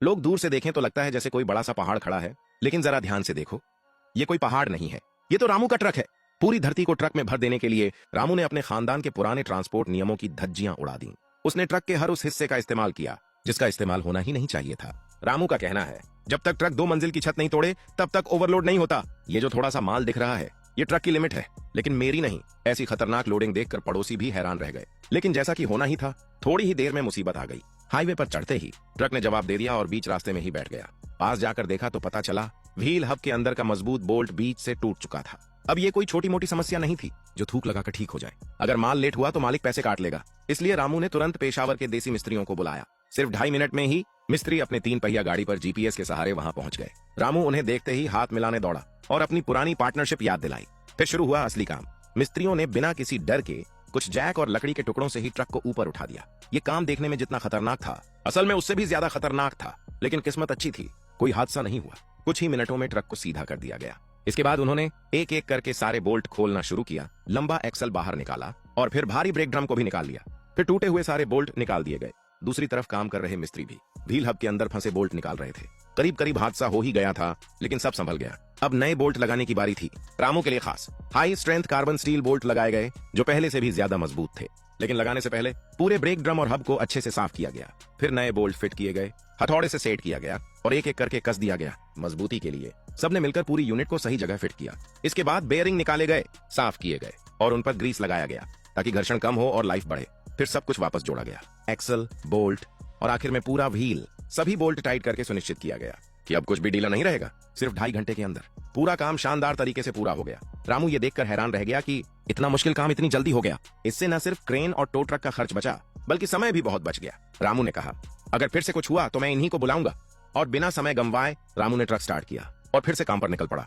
लोग दूर से देखें तो लगता है जैसे कोई बड़ा सा पहाड़ खड़ा है, लेकिन जरा ध्यान से देखो, ये कोई पहाड़ नहीं है, ये तो रामू का ट्रक है। पूरी धरती को ट्रक में भर देने के लिए रामू ने अपने खानदान के पुराने ट्रांसपोर्ट नियमों की धज्जियां उड़ा दी। उसने ट्रक के हर उस हिस्से का इस्तेमाल किया जिसका इस्तेमाल होना ही नहीं चाहिए था। रामू का कहना है, जब तक ट्रक 2 मंजिल की छत नहीं तोड़े तब तक ओवरलोड नहीं होता। ये जो थोड़ा सा माल दिख रहा है, ये ट्रक की लिमिट है, लेकिन मेरी नहीं। ऐसी खतरनाक लोडिंग देखकर पड़ोसी भी हैरान रह गए। लेकिन जैसा कि होना ही था, थोड़ी ही देर में मुसीबत आ गई। हाईवे पर चढ़ते ही ट्रक ने जवाब दे दिया और बीच रास्ते में ही बैठ गया। पास जाकर देखा तो पता चला व्हील हब के अंदर का मजबूत बोल्ट बीच से टूट चुका था। अब ये कोई छोटी मोटी समस्या नहीं थी जो थूक लगाकर ठीक हो जाए। अगर माल लेट हुआ तो मालिक पैसे काट लेगा। इसलिए रामू ने तुरंत पेशावर के देसी मिस्त्रियों को बुलाया। सिर्फ 2.5 मिनट में ही मिस्त्री अपने 3 पहिया गाड़ी पर जीपीएस के सहारे वहां पहुंच गए। रामू उन्हें देखते ही हाथ मिलाने दौड़ा और अपनी पुरानी पार्टनरशिप याद दिलाई। फिर शुरू हुआ असली काम। मिस्त्रियों ने बिना किसी डर के कुछ जैक और लकड़ी के टुकड़ों से ही ट्रक को ऊपर उठा दिया। ये काम देखने में जितना खतरनाक था, असल में उससे भी ज्यादा खतरनाक था। लेकिन किस्मत अच्छी थी, कोई हादसा नहीं हुआ। कुछ ही मिनटों में ट्रक को सीधा कर दिया गया। इसके बाद उन्होंने एक एक करके सारे बोल्ट खोलना शुरू किया। लंबा एक्सल बाहर निकाला और फिर भारी ब्रेक ड्रम को भी निकाल लिया। फिर टूटे हुए सारे बोल्ट निकाल दिए गए। दूसरी तरफ काम कर रहे मिस्त्री भी व्हील हब के अंदर फंसे बोल्ट निकाल रहे थे। करीब करीब हादसा हो ही गया था, लेकिन सब संभल गया। अब नए बोल्ट लगाने की बारी थी। रामू के लिए खास high strength carbon steel bolt लगाए गए जो पहले से भी ज्यादा मजबूत थे। लेकिन लगाने से पहले पूरे ब्रेक ड्रम और हब को अच्छे से साफ किया गया। फिर नए बोल्ट फिट किए गए, हथौड़े से सेट किया गया और एक एक करके कस दिया गया। मजबूती के लिए सबने मिलकर पूरी यूनिट को सही जगह फिट किया। इसके बाद बेयरिंग निकाले गए, साफ किए गए और उन पर ग्रीस लगाया गया ताकि घर्षण कम हो और लाइफ बढ़े। फिर सब कुछ वापस जोड़ा गया, एक्सल, बोल्ट और आखिर में पूरा व्हील। सभी बोल्ट टाइट करके सुनिश्चित किया गया कि अब कुछ भी ढीला नहीं रहेगा। सिर्फ 2.5 घंटे के अंदर पूरा काम शानदार तरीके से पूरा हो गया। रामू ये देखकर हैरान रह गया कि इतना मुश्किल काम इतनी जल्दी हो गया। इससे न सिर्फ क्रेन और टो ट्रक का खर्च बचा, बल्कि समय भी बहुत बच गया। रामू ने कहा, अगर फिर से कुछ हुआ तो मैं इन्हीं को बुलाऊंगा। और बिना समय गंवाए रामू ने ट्रक स्टार्ट किया और फिर से काम पर निकल पड़ा।